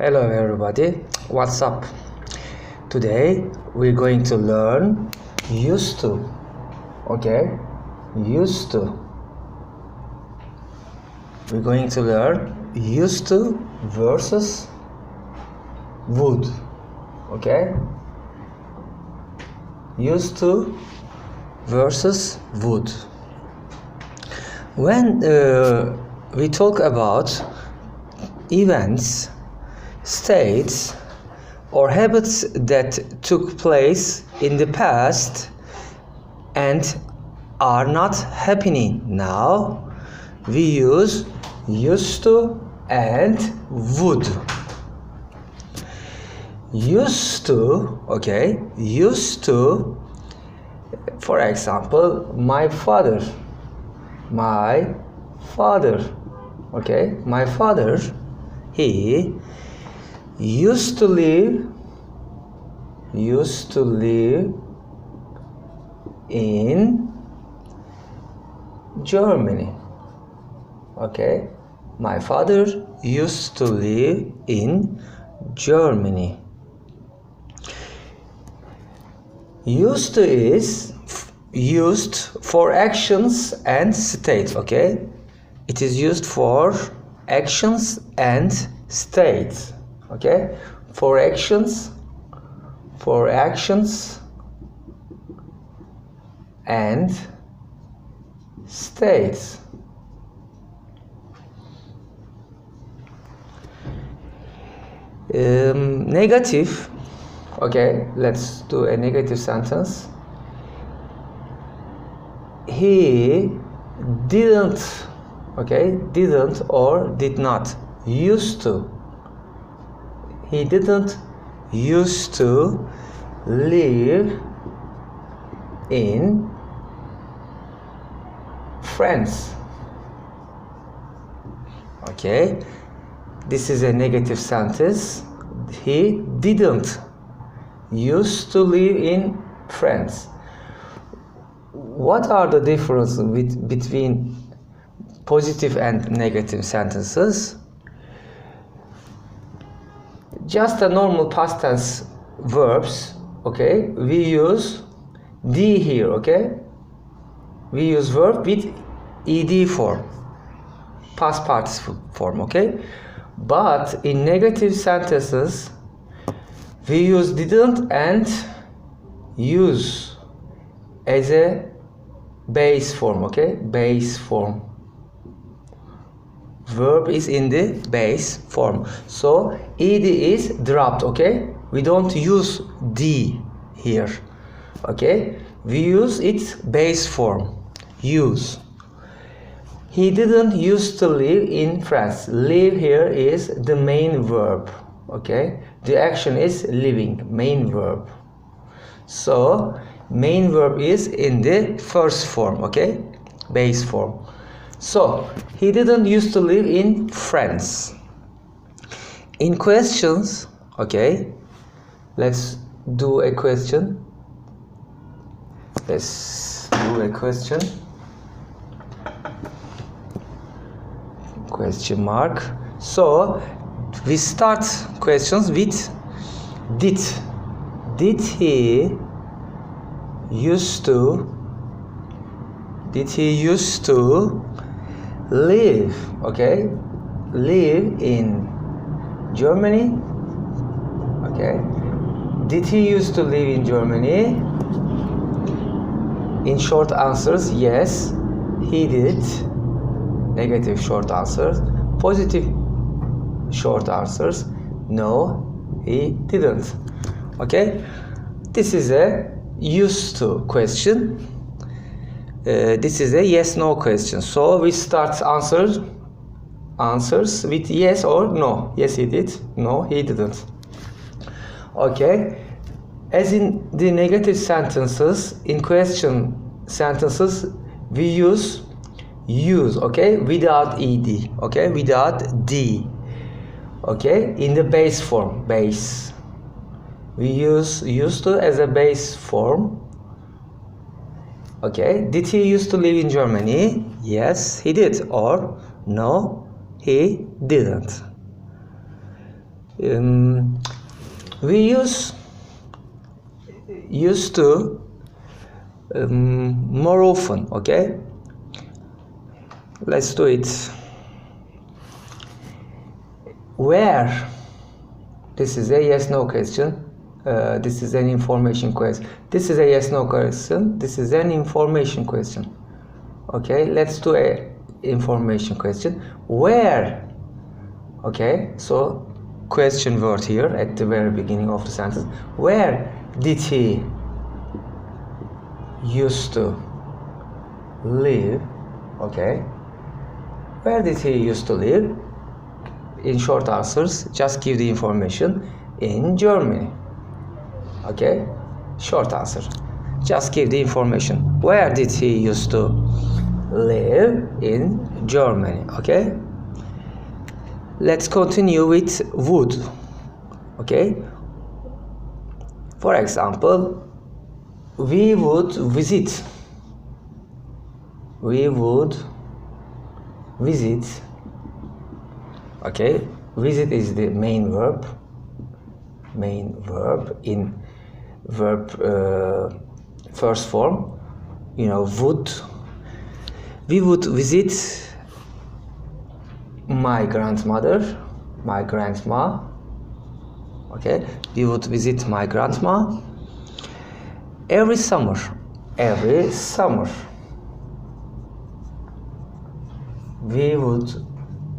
Hello everybody, what's up? Today we're going to learn used to. Okay, used to. We're going to learn used to versus would. Okay, used to versus would. When we talk about events, states, or habits that took place in the past and are not happening now, we use used to and would. Used to, okay, used to, for example, my father, okay, my father, he used to live in Germany. Okay, my father used to live in Germany. Used to is used for actions and states. Okay, it is used for actions and states. Okay, for actions and states. Negative. Okay, let's do a negative sentence. He didn't, okay, didn't or did not used to. He didn't used to live in France. Okay, this is a negative sentence. He didn't used to live in France. What are the differences between positive and negative sentences? Just a normal past tense verbs, okay, we use D here, okay, we use verb with ed form, past participle form, okay, but in negative sentences we use didn't and use as a base form, okay, base form. Verb is in the base form, so ed is dropped. Okay, we don't use d here. Okay, we use its base form, use. He didn't used to live in France. Live here is the main verb. Okay, the action is living, main verb. So main verb is in the first form, okay, base form. So, he didn't used to live in France. In questions, okay, let's do a question. Let's do a question. Question mark. So, we start questions with did. Did he used to live, okay, live in Germany? Okay, did he used to live in Germany? In short answers, yes, he did. Negative short answers. Positive short answers, no, he didn't. Okay, this is a used to question. This is a yes/no question. So we start answers with yes or no. Yes, he did. No, he didn't. Okay. As in the negative sentences, in question sentences, we use okay, without ed. Okay, without d. Okay, in the base form, base. We use used to as a base form. Okay, did he used to live in Germany? Yes, he did. Or no, he didn't. We used to more often. Okay, let's do it. Where? This is a yes/no question. This is an information question. This is a yes/no question. This is an information question. Okay, let's do a information question. Where? Okay, so question word here at the very beginning of the sentence. Where did he used to live? Okay, where did he used to live? In short answers, just give the information. In Germany. Okay, short answer, just give the information. Where did he used to live? In Germany. Okay, let's continue with would. Okay, for example, we would visit. Okay, visit is the main verb in verb first form. You know, would. We would visit my grandma. Okay, we would visit my grandma every summer. We would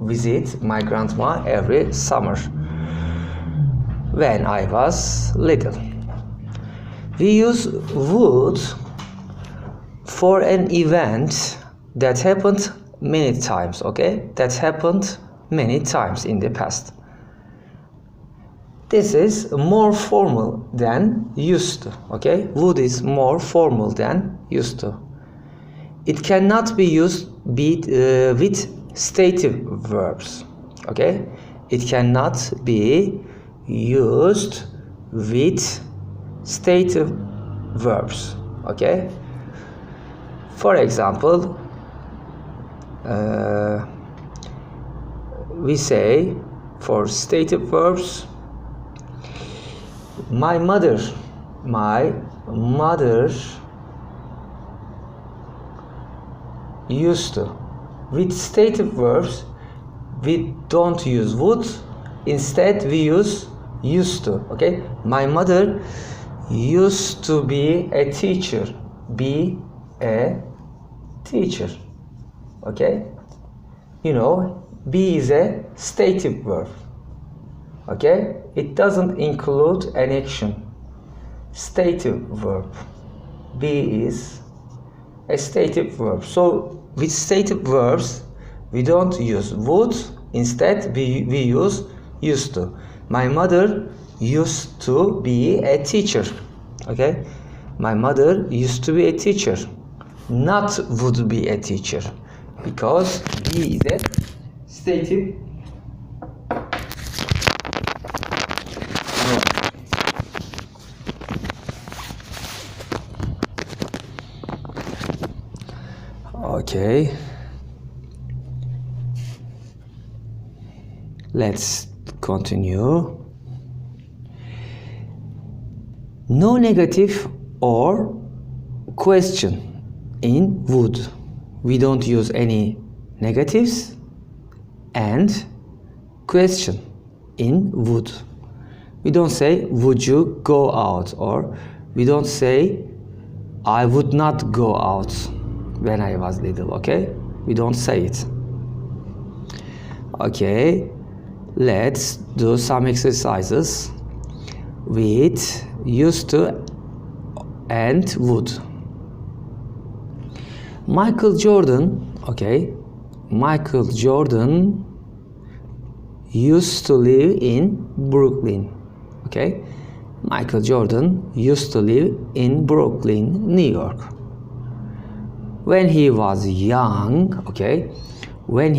visit my grandma every summer when I was little. We use would for an event that happened many times. Okay, that happened many times in the past. This is more formal than used to. Okay, would is more formal than used to. It cannot be used with stative verbs. Okay, it cannot be used with stative verbs. Okay, for example, we say for stative verbs, my mother used to. With stative verbs, we don't use would. Instead, we use used to. Okay, my mother used to be a teacher. Okay, you know, be is a stative verb. Okay, it doesn't include an action. Stative verb. Be is a stative verb. So with stative verbs, we don't use would. Instead, we use used to. My mother used to be a teacher. Okay, my mother used to be a teacher, not would be a teacher, because be is a stative verb. Okay, let's continue. No negative or question in would. We don't use any negatives and question in would. We don't say would you go out, or we don't say I would not go out when I was little. Okay, we don't say it. Okay, let's do some exercises with used to and would. Michael Jordan, okay, Michael Jordan used to live in Brooklyn. Okay, Michael Jordan used to live in Brooklyn, New York. When he was young, okay, when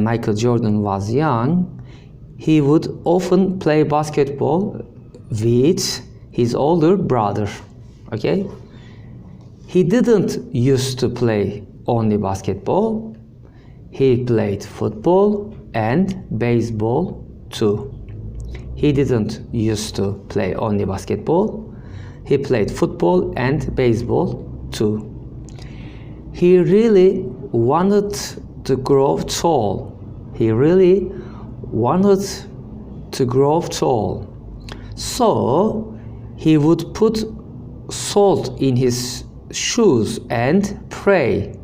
Michael Jordan was young, he would often play basketball with his older brother. Okay, he didn't used to play only basketball. He played football and baseball too. He didn't used to play only basketball. He played football and baseball too. He really wanted to grow tall. He really wanted to grow tall. So he would put salt in his shoes and pray.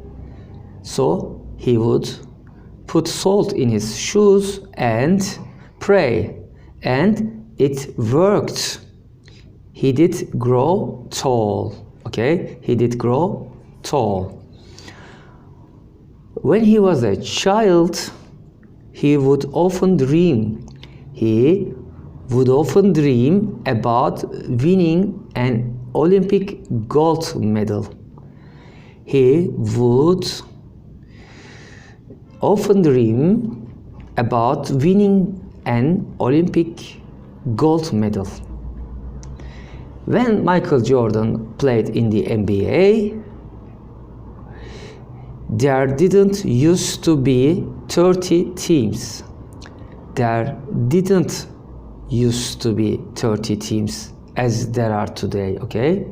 So he would put salt in his shoes and pray. And it worked. He did grow tall. Okay? He did grow tall. When he was a child, he would often dream. He would often dream about winning an Olympic gold medal. He would often dream about winning an Olympic gold medal. When Michael Jordan played in the NBA, there didn't used to be 30 teams. There didn't used to be 30 teams as there are today, okay?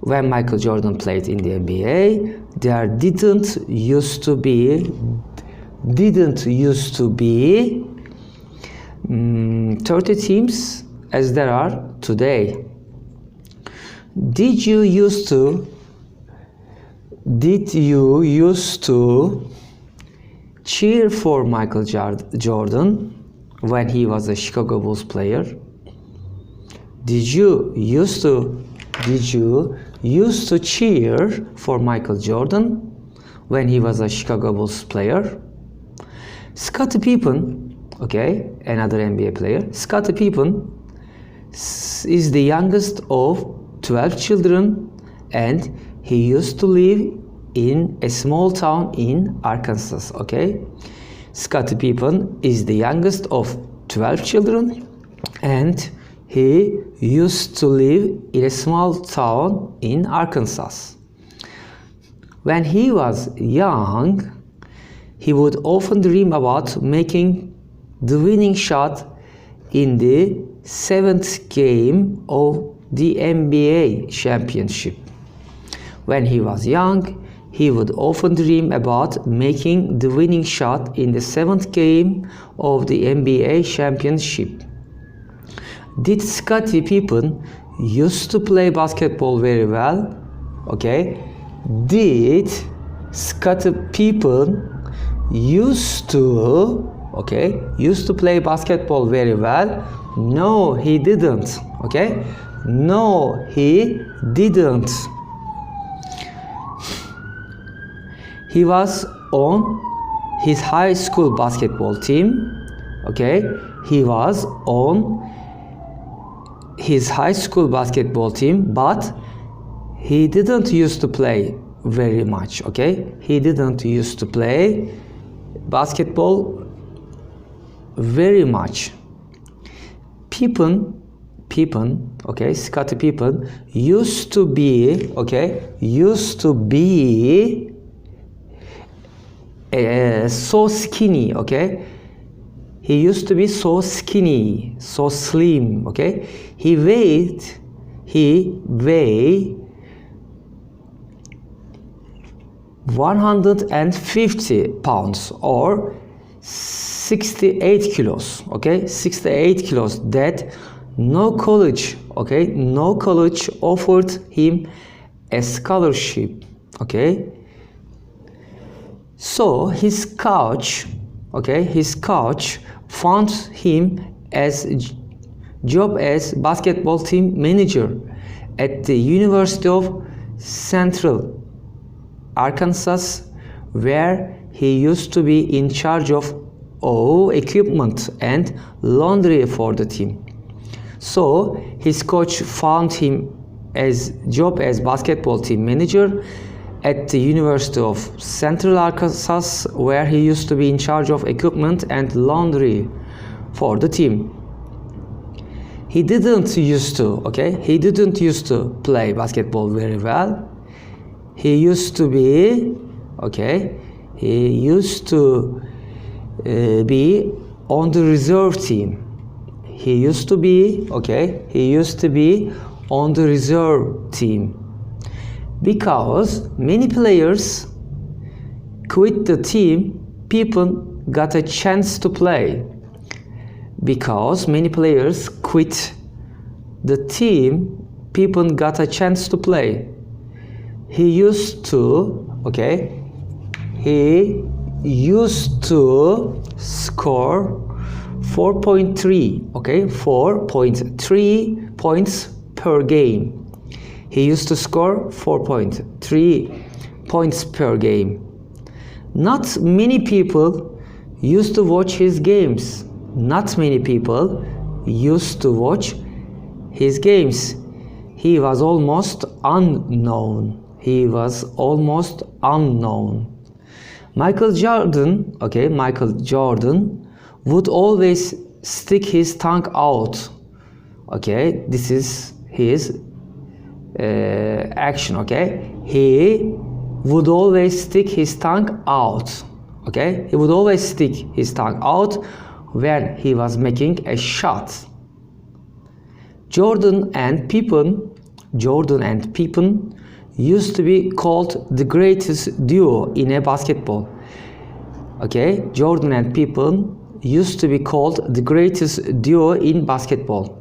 When Michael Jordan played in the NBA, there didn't used to be 30 teams as there are today. Did you used to cheer for Michael Jordan when he was a Chicago Bulls player? Did you used to cheer for Michael Jordan when he was a Chicago Bulls player? Scottie Pippen, okay, another NBA player. Scottie Pippen is the youngest of 12 children, and he used to live in a small town in Arkansas, okay? Scottie Pippen is the youngest of 12 children, and he used to live in a small town in Arkansas. When he was young, he would often dream about making the winning shot in the 7th game of the NBA championship. When he was young, he would often dream about making the winning shot in the 7th game of the NBA championship. Did Scottie Pippen used to play basketball very well? Okay. Did Scottie Pippen used to play basketball very well? No, he didn't. Okay? No, he didn't. He was on his high school basketball team. Okay? He was on his high school basketball team, but he didn't used to play very much. Okay? He didn't used to play basketball very much. Pippen, okay, Scottie Pippen used to be so skinny, okay? He used to be so skinny, so slim, okay? He weighed 150 pounds or 68 kilos, okay? 68 kilos. That no college offered him a scholarship, okay? So his coach found him as job as basketball team manager at the University of Central Arkansas, where he used to be in charge of equipment and laundry for the team. So his coach found him as job as basketball team manager at the University of Central Arkansas, where he used to be in charge of equipment and laundry for the team. He didn't used to play basketball very well. He used to be He used to be on the reserve team. He used to be, okay, he used to be on the reserve team. Because many players quit the team, Pippen got a chance to play. Because many players quit the team, Pippen got a chance to play. He used to, okay, he used to score 4.3, okay, 4.3 points per game. He used to score 4.3 points per game. Not many people used to watch his games. Not many people used to watch his games. He was almost unknown. He was almost unknown. Michael Jordan, okay, Michael Jordan would always stick his tongue out. Okay, this is his action, okay? He would always stick his tongue out. Okay, he would always stick his tongue out when he was making a shot. Jordan and Pippen used to be called the greatest duo in a basketball. Okay, Jordan and Pippen used to be called the greatest duo in basketball.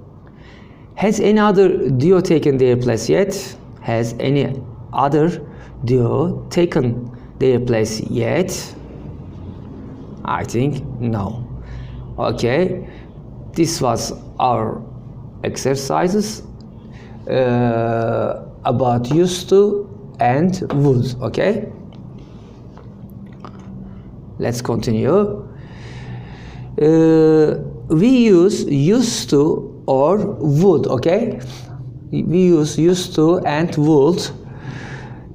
Has any other duo taken their place yet? Has any other duo taken their place yet? I think no. Okay, this was our exercises about used to and would. Okay, let's continue. We use used to or would, okay? We use used to and would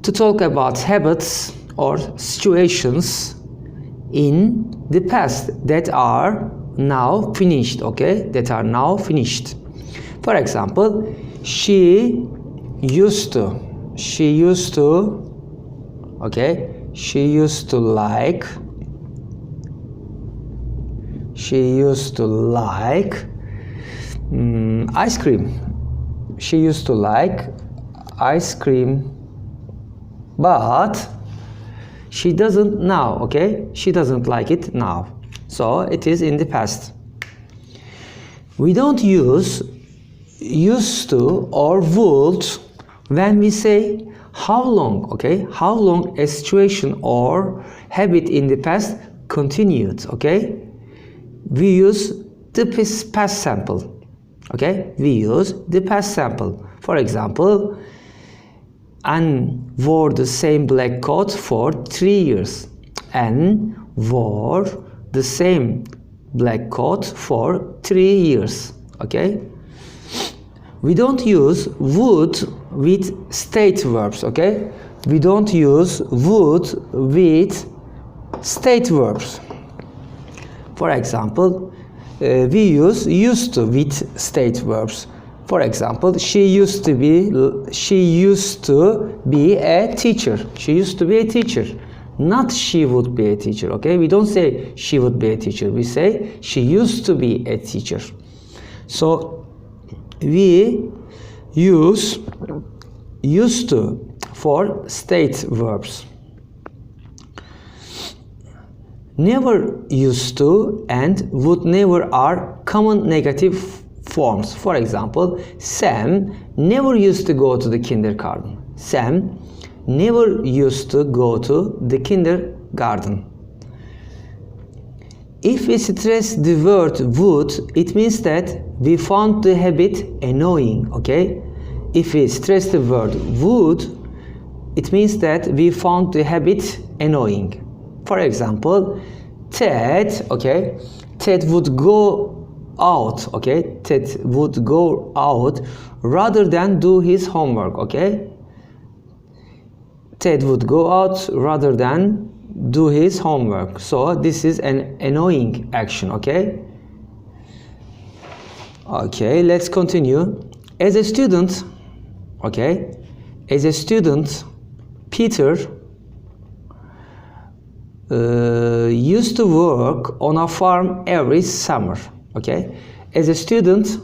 to talk about habits or situations in the past that are now finished, okay? That are now finished. For example, she used to, okay? She used to like ice cream. She used to like ice cream, but she doesn't now, okay? She doesn't like it now. So it is in the past. We don't use used to or would when we say how long, okay? How long a situation or habit in the past continued, okay? We use the past simple. Okay, we use the past simple. For example, Anne wore the same black coat for 3 years. Anne wore the same black coat for 3 years. Okay, we don't use would with state verbs. Okay, we don't use would with state verbs. For example, we use used to with state verbs. For example, she used to be a teacher. She used to be a teacher. Not she would be a teacher, okay? We don't say she would be a teacher. We say she used to be a teacher. So we use used to for state verbs. Never used to and would never are common negative forms. For example, Sam never used to go to the kindergarten. Sam never used to go to the kindergarten. If we stress the word would, it means that we found the habit annoying, okay? If we stress the word would, it means that we found the habit annoying. For example, Ted, okay, Ted would go out, okay, Ted would go out rather than do his homework, okay. Ted would go out rather than do his homework. So this is an annoying action, okay. Okay, let's continue. As a student, okay, as a student, Peter used to work on a farm every summer. Okay, as a student,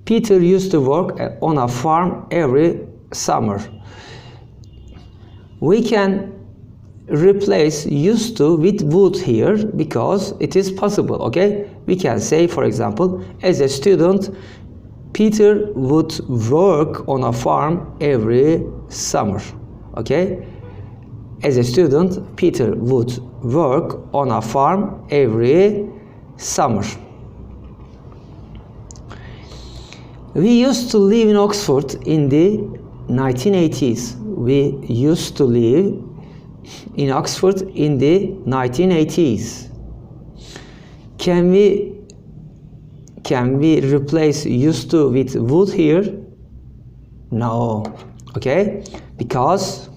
Peter used to work on a farm every summer. We can replace used to with would here because it is possible. Okay, we can say, for example, as a student, Peter would work on a farm every summer. Okay, as a student, Peter would work on a farm every summer. We used to live in Oxford in the 1980s. We used to live in Oxford in the 1980s. Can we replace used to with would here? No. Okay, because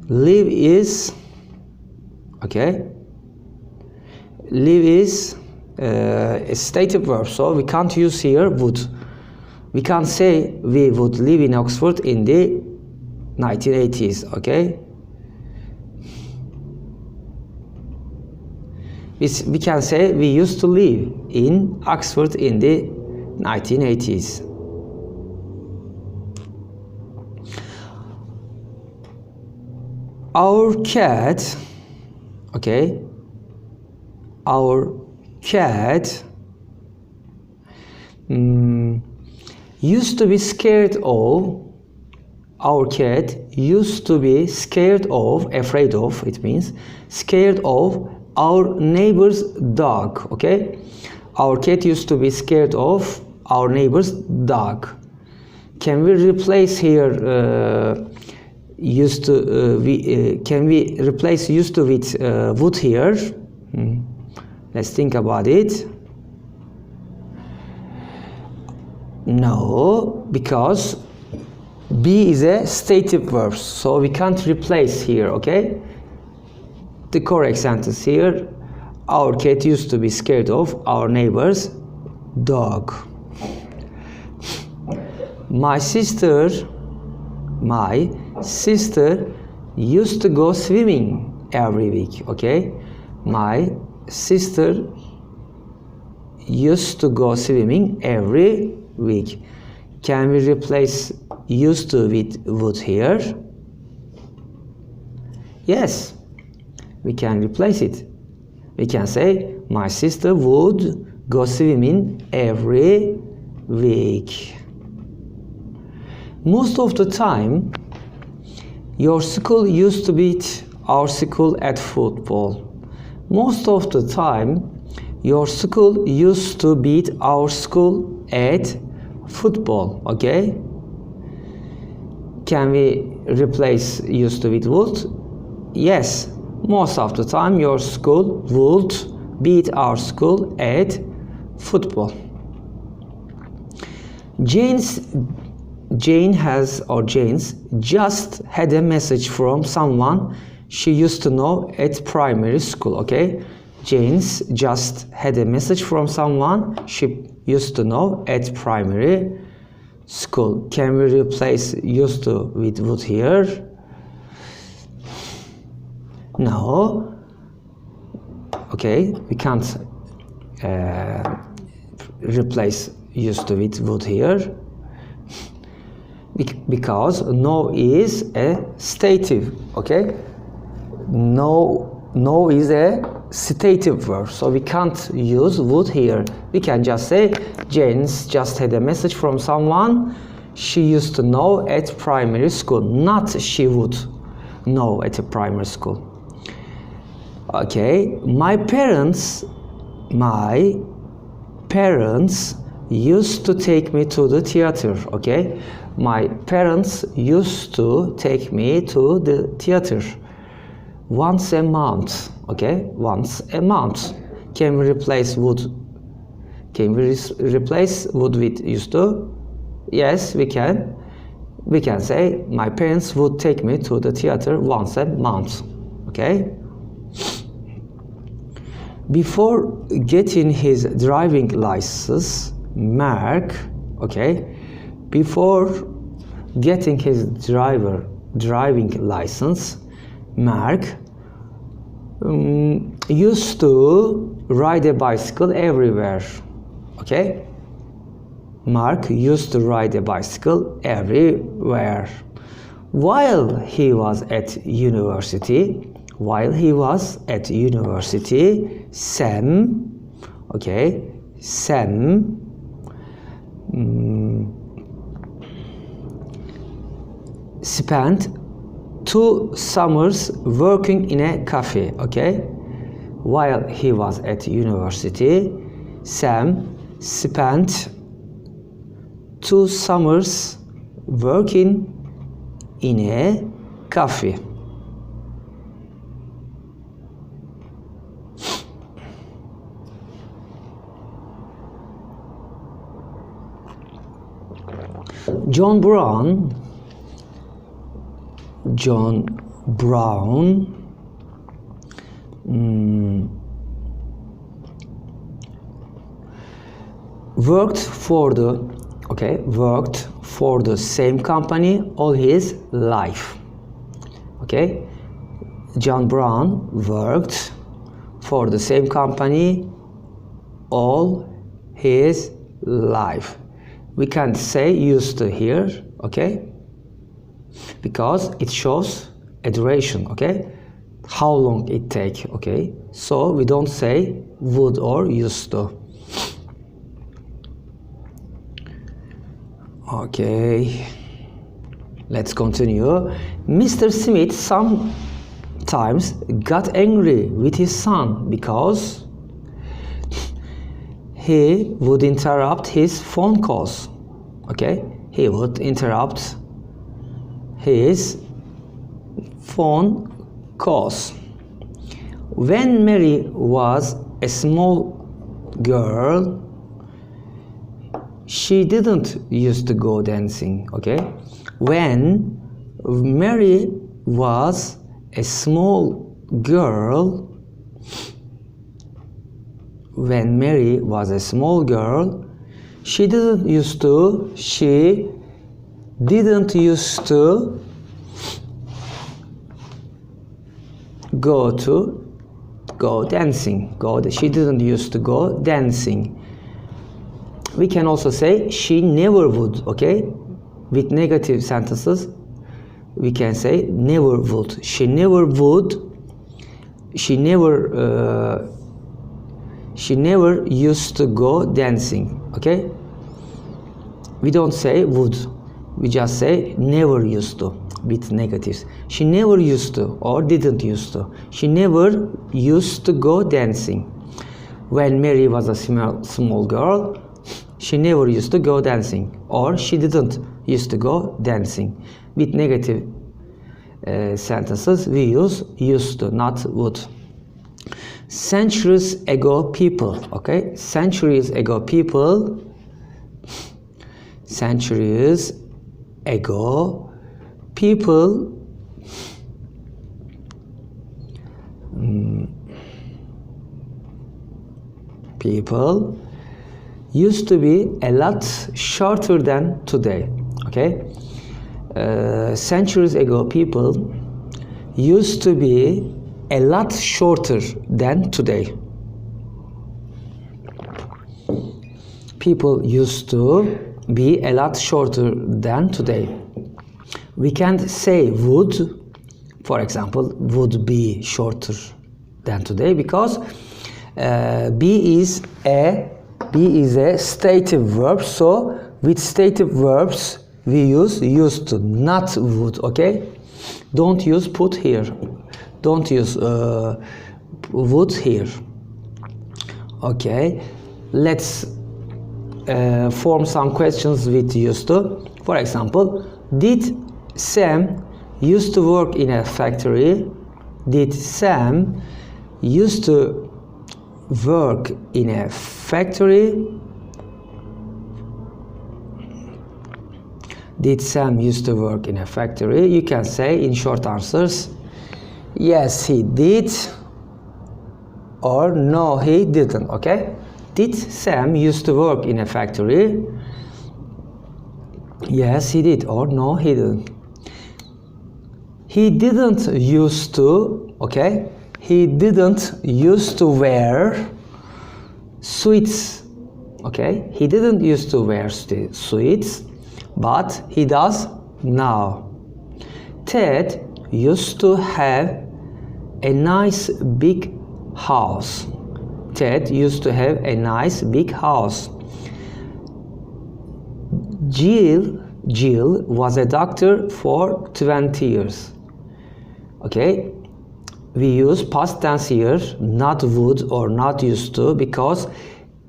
live is a stative verb, so we can't use here would. We can't say we would live in Oxford in the 1980s. Okay, we can say we used to live in Oxford in the 1980s. Our cat, okay, our cat used to be scared of, our cat used to be scared of, afraid of, it means scared of our neighbor's dog. Okay, our cat used to be scared of our neighbor's dog. Can we replace here used to can we replace used to with would here? Let's think about it. No, because be is a stative verb, so we can't replace here. Okay, the correct sentence here: our cat used to be scared of our neighbor's dog. My sister used to go swimming every week. Okay, my sister used to go swimming every week. Can we replace used to with would here? Yes, we can replace it. We can say my sister would go swimming every week. Most of the time, your school used to beat our school at football. Most of the time, your school used to beat our school at football. Okay? Can we replace used to with would? Yes. Most of the time, your school would beat our school at football. Jane's just had a message from someone she used to know at primary school. Okay, Jane's just had a message from someone she used to know at primary school. Can we replace used to with would here? No. Okay, we can't replace used to with would here, because no is a stative. Okay, no is a stative verb, so we can't use would here. We can just say Jane's just had a message from someone she used to know at primary school, not she would know at a primary school. Okay, my parents used to take me to the theater. Okay, my parents used to take me to the theater once a month. Okay, once a month. Can we replace would? Can we replace would with used to? Yes, we can. We can say my parents would take me to the theater once a month. Okay. Before getting his driving license, Mark, okay, before getting his driving license, Mark used to ride a bicycle everywhere. Okay? Mark used to ride a bicycle everywhere. While he was at university, Sam, okay, Sam spent 2 summers working in a cafe. Okay, while he was at university, Sam spent 2 summers working in a cafe. John Brown worked for the same company all his life. Okay, John Brown worked for the same company all his life. We can't say used to here, okay, because it shows a duration, okay, how long it take, okay, so we don't say would or used to. Okay, let's continue. Mr. Smith sometimes got angry with his son because he would interrupt his phone calls. Okay, he would interrupt his phone calls. When Mary was a small girl, she didn't used to go dancing. Okay, when Mary was a small girl, she didn't used to go dancing. She didn't used to go dancing. We can also say she never would. Okay, with negative sentences we can say never would. She never would. She never used to go dancing. Okay, we don't say would, we just say never used to with negatives. She never used to or didn't used to. She never used to go dancing. When Mary was a small girl, she never used to go dancing, or she didn't used to go dancing. With negative sentences we use used to, not would. Centuries ago people, okay, centuries ago people used to be a lot shorter than today. Okay, centuries ago people used to be a lot shorter than today. People used to be a lot shorter than today. We can't say would, for example, would be shorter than today, because be is a stative verb. So with stative verbs we use used to, not would. Okay, don't use put here, don't use would here. Okay, let's form some questions with used to. For example, did Sam used to work in a factory? Did Sam used to work in a factory? Did Sam used to work in a factory? You can say in short answers, yes he did, or no he didn't. Okay, did Sam used to work in a factory? Yes he did, or no he didn't. He didn't used to, okay, he didn't used to wear suits. Okay, he didn't used to wear suits, but he does now. Ted used to have a nice big house. Ted used to have a nice big house. Jill was a doctor for 20 years. Okay, we use past tense here, not would or not used to, because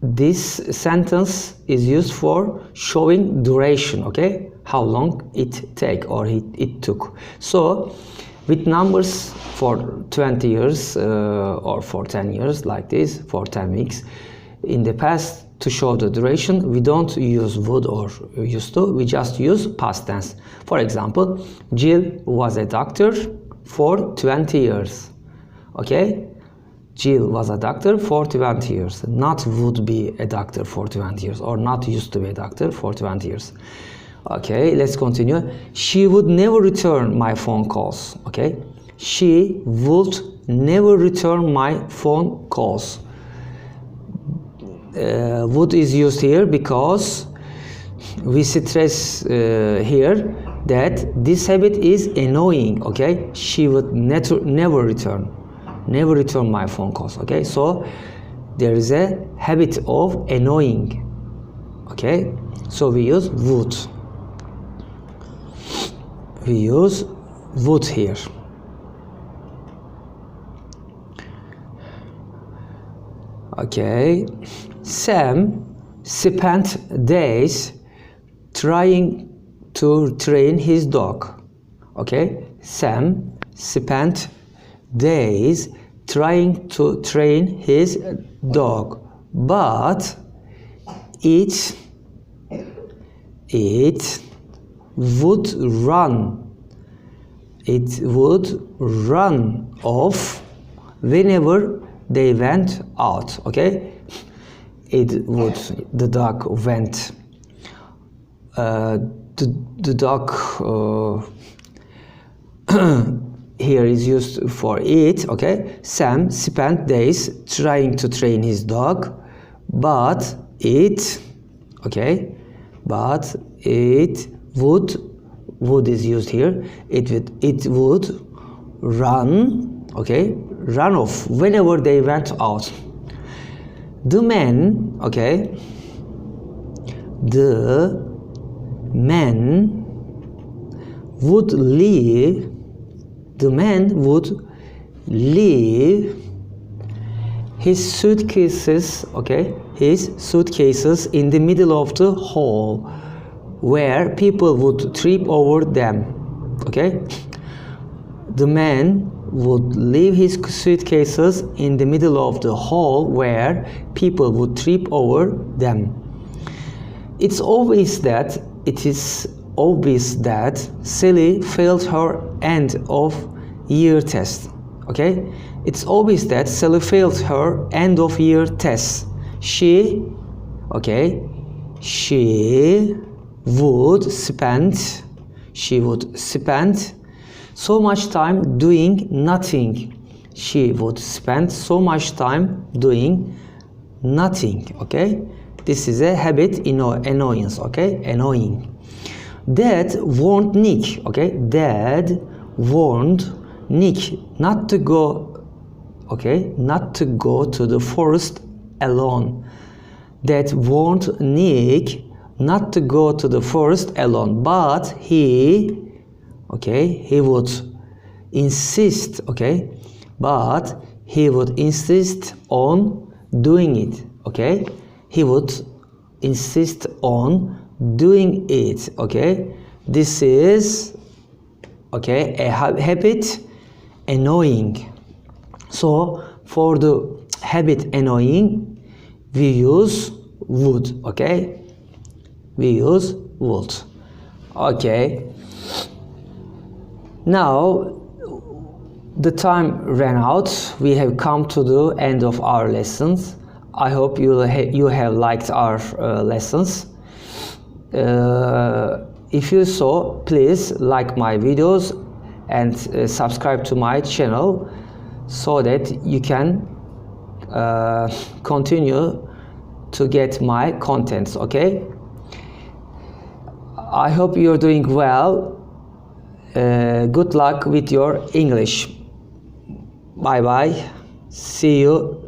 this sentence is used for showing duration, okay, how long it take or it took. So with numbers for 20 years or for 10 years, like this, for 10 weeks, in the past, to show the duration, we don't use would or used to, we just use past tense. For example, Jill was a doctor for 20 years. Okay, Jill was a doctor for 20 years, not would be a doctor for 20 years, or not used to be a doctor for 20 years. Okay, let's continue. She would never return my phone calls. Okay, she would never return my phone calls. Would is used here because we stress here that this habit is annoying. Okay, she would never return my phone calls. Okay, so there is a habit of annoying. Okay, so we use would. We use would here. Okay, Sam spent days trying to train his dog. Okay, Sam spent days trying to train his dog, but it would run off whenever they went out. Okay, the dog went, the dog here is used for it. Okay, Sam spent days trying to train his dog, but it would is used here. It would run, okay, run off whenever they went out. The man, okay, the man would leave his suitcases, okay, his suitcases in the middle of the hall where people would trip over them. Okay, the man would leave his suitcases in the middle of the hall where people would trip over them. It is obvious that Sally failed her end of year test. Okay, it's obvious that Sally failed her end of year test. She would spend so much time doing nothing. She would spend so much time doing nothing. Okay, this is a habit, annoyance. Okay, annoying. Dad warned Nick. Okay, Dad warned Nick not to go to the forest alone. Dad warned Nick not to go to the forest alone, but he would insist, but he would insist on doing it. Okay, he would insist on doing it. Okay, this is a habit, annoying. So for the habit annoying, we use would. Okay, we use would. Okay, now the time ran out. We have come to the end of our lessons. I hope you have liked our lessons. If you so, please like my videos and subscribe to my channel so that you can continue to get my contents. Okay, I hope you're doing well. Good luck with your English. Bye bye, see you